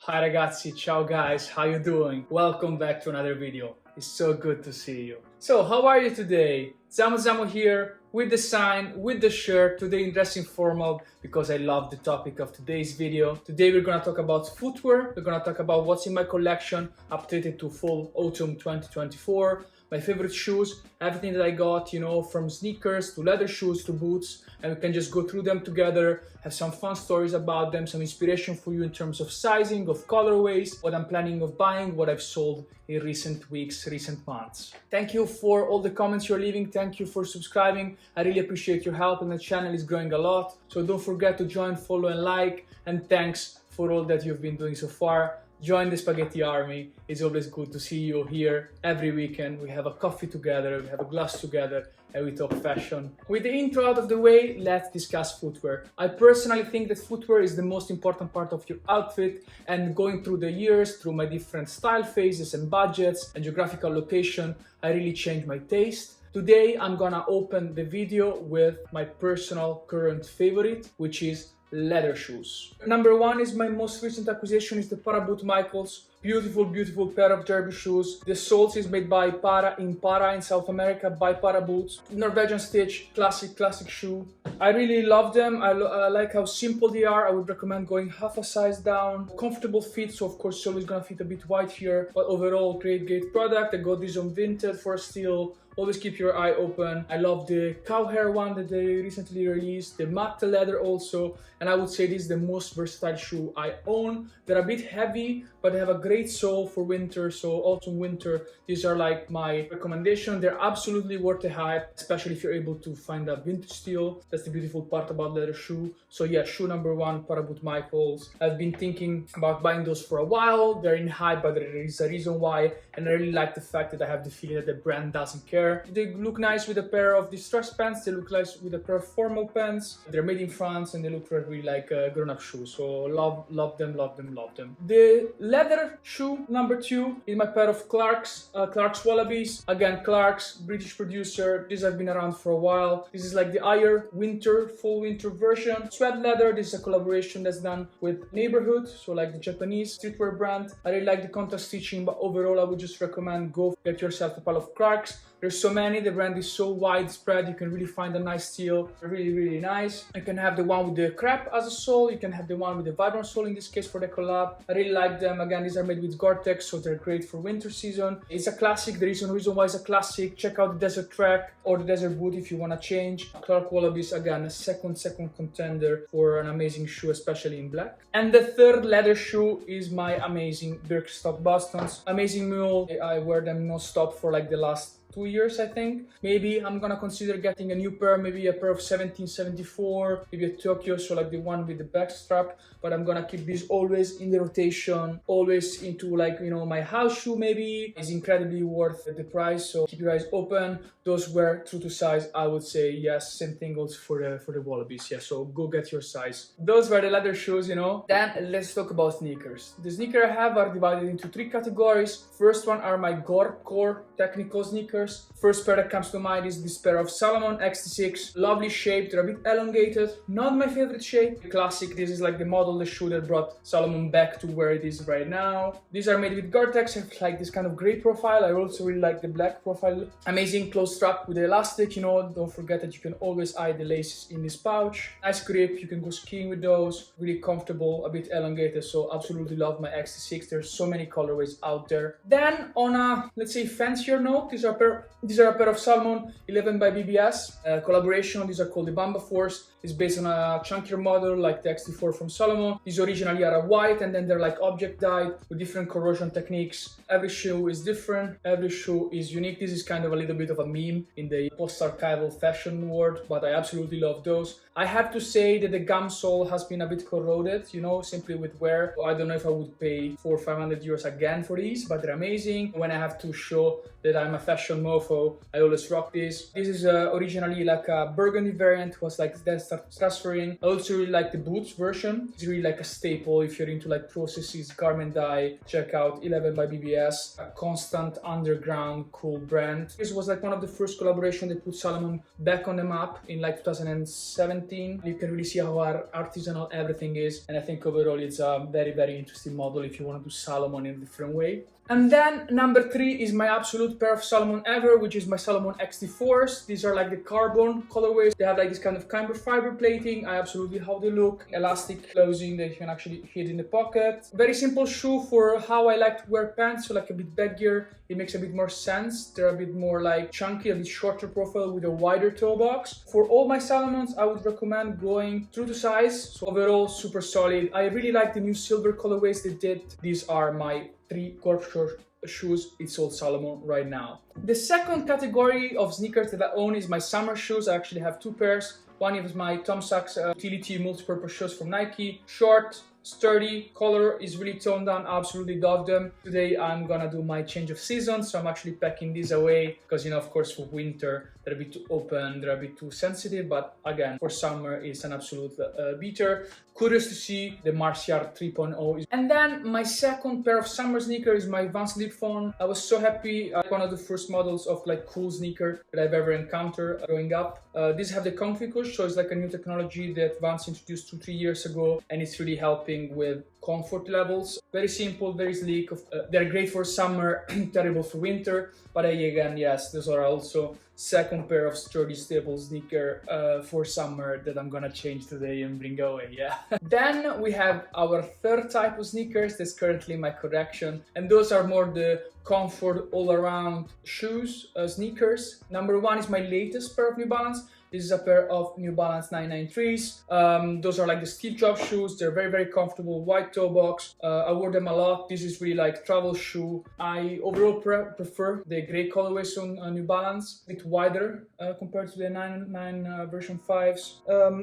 Hi ragazzi, ciao guys, how you doing? Welcome back to another video. It's so good to see you. So, how are you today? Zamo here with the sign, with the shirt, today in dressing formal because I love the topic of today's video. Today we're gonna talk about footwear, we're gonna talk about what's in my collection updated to fall autumn 2024. My favorite shoes, everything that I got, you know, from sneakers to leather shoes to boots, and we can just go through them together, have some fun stories about them, some inspiration for you in terms of sizing, of colorways, what I'm planning of buying, what I've sold in recent weeks, recent months. Thank you for all the comments you're leaving, thank you for subscribing, I really appreciate your help and the channel is growing a lot, so don't forget to join, follow and like, and thanks for all that you've been doing so far. Join the Spaghetti Army. It's always good to see you here every weekend. We have a coffee together, we have a glass together, and we talk fashion. With the intro out of the way, let's discuss footwear. I personally think that footwear is the most important part of your outfit, and going through the years, through my different style phases and budgets and geographical location, I really changed my taste. Today, I'm gonna open the video with my personal current favorite, which is leather shoes. Number one is my most recent acquisition is the Paraboot Michaels. Beautiful pair of derby shoes. The soles is made by Para in South America by Paraboot. Norwegian stitch, classic shoe. I really love them. I like how simple they are. I would recommend going half a size down. Comfortable fit, so of course it's always gonna fit a bit wide here, but overall great product. I got this on Vinted for a steal. Always keep your eye open. I love the cow hair one that they recently released, the matte leather also, and I would say this is the most versatile shoe I own. They're a bit heavy, but they have a great sole for winter, so autumn, winter, these are like my recommendation. They're absolutely worth the hype, especially if you're able to find a vintage steal. That's the beautiful part about leather shoe. So yeah, shoe number one, Paraboot Michaels. I've been thinking about buying those for a while. They're in hype, but there is a reason why, and I really like the fact that I have the feeling that the brand doesn't care. They look nice with a pair of distressed pants, they look nice with a pair of formal pants. They're made in France and they look really like grown-up shoes, so love them. The leather shoe number two is my pair of Clarks Wallabees. Again, Clarks, British producer. These have been around for a while. This is like the higher fall winter version. Sweat leather, this is a collaboration that's done with Neighborhood, so like the Japanese streetwear brand. I really like the contrast stitching, but overall I would just recommend go get yourself a pair of Clarks. There's so many, the brand is so widespread, you can really find a nice steal. Really nice. You can have the one with the crepe as a sole, you can have the one with the vibrant sole in this case for the collab. I really like them. Again, these are made with Gore-Tex, so they're great for winter season. It's a classic, there is a reason why it's a classic. Check out the Desert Trek or the Desert Boot if you want to change. Clark Wallabees, again, a second contender for an amazing shoe, especially in black. And the third leather shoe is my amazing Birkenstock Bostons. Amazing mule, I wear them non-stop for like the last 2 years, I think. Maybe I'm gonna consider getting a new pair, maybe a pair of 1774, maybe a Tokyo, so like the one with the back strap, but I'm gonna keep these always in the rotation, always into like, you know, my house shoe maybe. It's incredibly worth the price, so keep your eyes open. Those were true to size, I would say yes. Same thing goes for the Wallabees, yeah, so go get your size. Those were the leather shoes, you know. Then let's talk about sneakers. The sneakers I have are divided into 3 categories. First one are my core technical sneakers. First pair that comes to mind is this pair of Salomon XT6. Lovely shape, they're a bit elongated. Not my favorite shape. The classic, this is like the model, the shoe that brought Salomon back to where it is right now. These are made with Gore-Tex, have like this kind of gray profile. I also really like the black profile. Amazing close strap with the elastic, you know. Don't forget that you can always hide the laces in this pouch. Nice grip, you can go skiing with those. Really comfortable, a bit elongated, so absolutely love my XT6. There's so many colorways out there. Then on a, let's say, fancier note, these are a pair of Salomon 11 by BBS collaboration. These are called the Bamba Force. It's based on a chunkier model like the XT4 from Salomon. These originally are a white and then they're like object dyed with different corrosion techniques. Every shoe is different, every shoe is unique. This is kind of a little bit of a meme in the post-archival fashion world, but I absolutely love those. I have to say that the gum sole has been a bit corroded, you know, simply with wear. I don't know if I would pay 400 or 500 euros again for these, but they're amazing. When I have to show that I'm a fashion mofo, I always rock this. This is originally like a burgundy variant, was like that start transferring. I also really like the boots version. It's really like a staple if you're into like processes, garment dye. Check out 11 by BBS, a constant underground cool brand. This was like one of the first collaborations that put Salomon back on the map in like 2017. You can really see how artisanal everything is, and I think overall it's a very interesting model if you want to do Salomon in a different way. And then number 3 is my absolute pair of Salomon ever, which is my Salomon XT4s. These are like the carbon colorways. They have like this kind of camber fiber plating. I absolutely how they look. Elastic closing that you can actually hit in the pocket. Very simple shoe for how I like to wear pants, so like a bit baggier. It makes a bit more sense. They're a bit more like chunky, a bit shorter profile with a wider toe box. For all my Salomons, I would recommend going through the size. So overall, super solid. I really like the new silver colorways they did. These are my 3 corp short shoes. It's all Salomon right now. The second category of sneakers that I own is my summer shoes. I actually have 2 pairs. One is my Tom Sachs utility multi-purpose shoes from Nike. Short, sturdy, color is really toned down. I absolutely love them. Today I'm gonna do my change of season, so I'm actually packing these away because, you know, of course for winter they're a bit too open, they're a bit too sensitive, but again for summer it's an absolute beater. Curious to see the Martial 3.0. And then my second pair of summer sneakers is my Vans Slip Phone. I was so happy. One of the first models of like cool sneaker that I've ever encountered growing up. These have the comfy cush, so it's like a new technology that Vans introduced 2-3 years ago, and it's really helping with comfort levels. Very simple, very sleek. They're great for summer, terrible for winter. But again, yes, those are also second pair of sturdy, stable sneaker for summer that I'm gonna change today and bring away, yeah. Then we have our third type of sneakers that's currently in my collection, and those are more the comfort all-around shoes, sneakers. Number 1 is my latest pair of New Balance. This is a pair of New Balance 993s. Those are like the Steve Jobs shoes. They're very comfortable, white toe box. I wore them a lot. This is really like travel shoe. I overall prefer the gray colorways on New Balance, a bit wider compared to the 99 version 5s.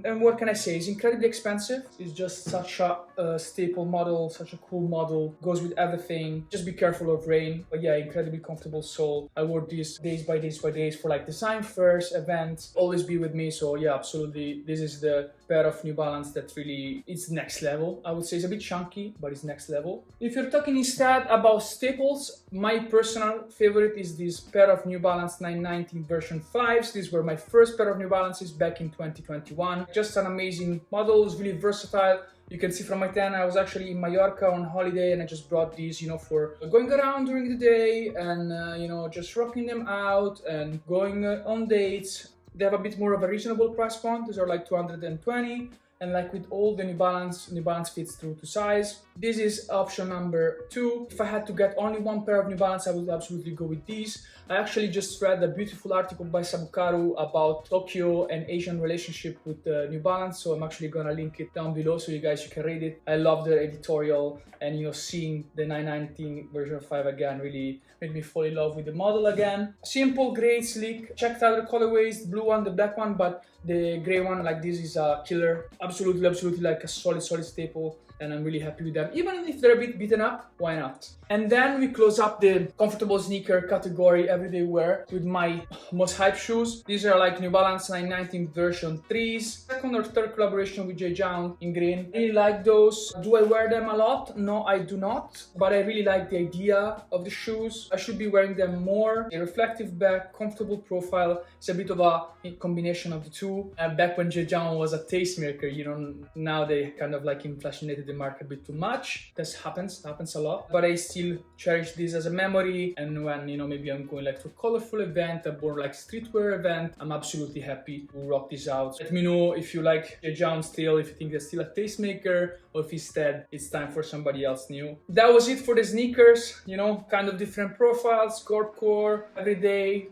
And what can I say? It's incredibly expensive. It's just such a staple model, such a cool model. Goes with everything. Just be careful of rain. But yeah, incredibly comfortable sole. I wore these days by days for like design fairs, events. Always be with me, so yeah, absolutely this is the pair of New Balance that really it's next level. I would say it's a bit chunky, but it's next level. If you're talking instead about staples, my personal favorite is this pair of New Balance 919 version 5s. These were my first pair of New Balances back in 2021. Just an amazing model. It's really versatile. You can see from my tan, I was actually in Mallorca on holiday, and I just brought these, you know, for going around during the day and, you know, just rocking them out and going on dates. They have a bit more of a reasonable price point. These are like 220, and like with all the New Balance fits through to size. This is option number 2. If I had to get only 1 pair of New Balance, I would absolutely go with these. I actually just read a beautiful article by Sabukaru about Tokyo and Asian relationship with New Balance, so I'm actually gonna link it down below so you can read it. I love the editorial, and, you know, seeing the 919 version 5 again really made me fall in love with the model again. Simple, great, sleek. Checked out the colorways, the blue one, the black one, but the gray one like this is a killer. Absolutely like a solid staple, and I'm really happy with them. Even if they're a bit beaten up, why not? And then we close up the comfortable sneaker category, everyday wear, with my most hype shoes. These are like New Balance 919 version 3s. Second or third collaboration with JJJound in green. I really like those. Do I wear them a lot? No, I do not. But I really like the idea of the shoes. I should be wearing them more. A reflective back, comfortable profile. It's a bit of a combination of the two. Back when JJJound was a tastemaker, you know, now they kind of like inflationated the market a bit too much. This happens a lot. But I still cherish this as a memory, and when, you know, maybe I'm going like to a colorful event, a more like streetwear event, I'm absolutely happy to rock this out. Let me know if you like JJJound still, if you think they're still a tastemaker, or if instead it's time for somebody else new. That was it for the sneakers, you know, kind of different profiles, core, everyday,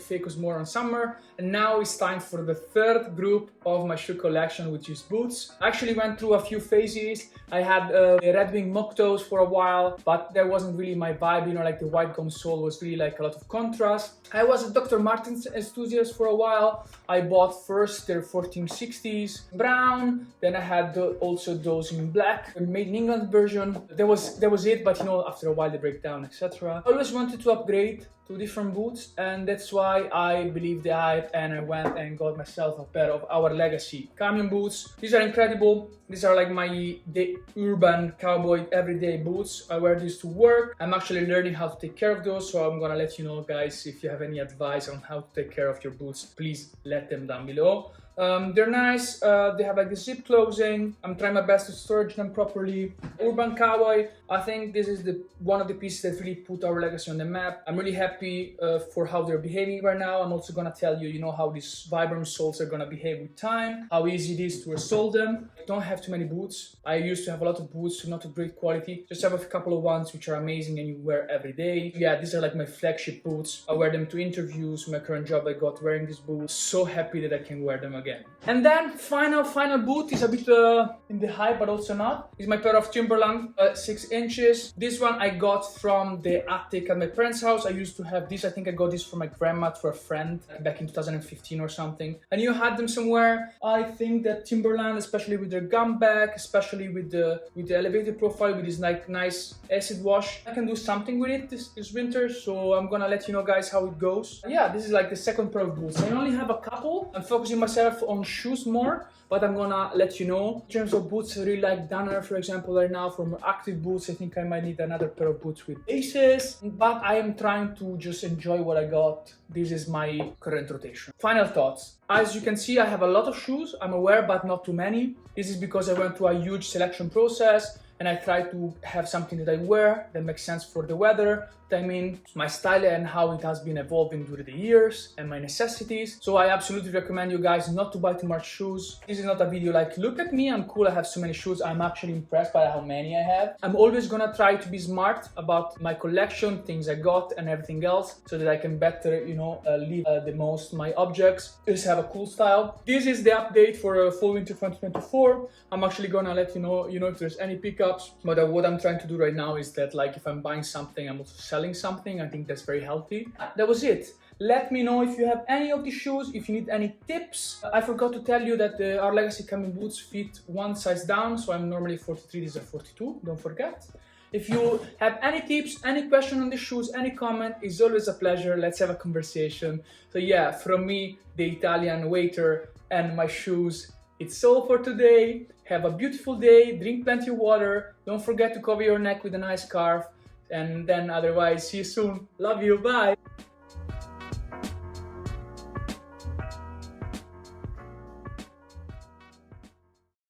focus more on summer. And now it's time for the third group of my shoe collection, which is boots. I actually went through a few phases. I had the Red Wing Mock Toes for a while, but that wasn't really my vibe, you know, like the white gum sole was really like a lot of contrast. I was a Dr. Martens enthusiast for a while. I bought first their 1460s brown, then I had also those use them in black, made in England version. That was it, but you know, after a while they break down, etc. I always wanted to upgrade to different boots, and that's why I believed the hype and I went and got myself a pair of our legacy Camion boots. These are incredible. These are like the urban cowboy everyday boots. I wear these to work. I'm actually learning how to take care of those, so I'm gonna let you know, guys, if you have any advice on how to take care of your boots, please let them down below. They're nice, they have like the zip closing. I'm trying my best to storage them properly. Urban Cowboy, I think this is one of the pieces that really put our legacy on the map. I'm really happy for how they're behaving right now. I'm also gonna tell you, you know, how these Vibram soles are gonna behave with time, how easy it is to resole them. I don't have too many boots. I used to have a lot of boots, not of great quality. Just have a couple of ones which are amazing and you wear every day. Yeah, these are like my flagship boots. I wear them to interviews. My current job, I got wearing these boots. So happy that I can wear them again. And then final boot is a bit in the hype, but also not. Is my pair of Timberland 6 inches. This one I got from the attic at my parents' house. I used to have this. I think I got this from my grandma for a friend back in 2015 or something. And you had them somewhere. I think that Timberland, especially with their gum back, especially with the elevated profile, with this like nice acid wash, I can do something with it this winter. So I'm gonna let you know, guys, how it goes. Yeah, this is like the second pair of boots. I only have a couple. I'm focusing myself on shoes more, but I'm gonna let you know. In terms of boots, I really like Dunner, for example, right now. For more active boots, I think I might need another pair of boots with aces, but I am trying to just enjoy what I got. This is my current rotation. Final thoughts. As you can see, I have a lot of shoes. I'm aware, but not too many. This is because I went through a huge selection process and I try to have something that I wear that makes sense for the weather, I mean, my style and how it has been evolving during the years and my necessities. So I absolutely recommend you guys not to buy too much shoes. This is not a video like, look at me, I'm cool, I have so many shoes. I'm actually impressed by how many I have. I'm always gonna try to be smart about my collection, things I got and everything else, so that I can better, you know, leave the most my objects. Just have a cool style. This is the update for fall winter 2024. I'm actually gonna let you know, if there's any pickups. But what I'm trying to do right now is that, like, if I'm buying something, I'm also selling something. I think that's very healthy. That was it. Let me know if you have any of these shoes, if you need any tips. I forgot to tell you that our Legacy Camion boots fit one size down, so I'm normally 43, these are 42, don't forget. If you have any tips, any question on the shoes, any comment, it's always a pleasure. Let's have a conversation. So yeah, from me, the Italian waiter, and my shoes, it's all for today. Have a beautiful day, drink plenty of water, don't forget to cover your neck with a nice scarf. And then otherwise, see you soon. Love you, bye!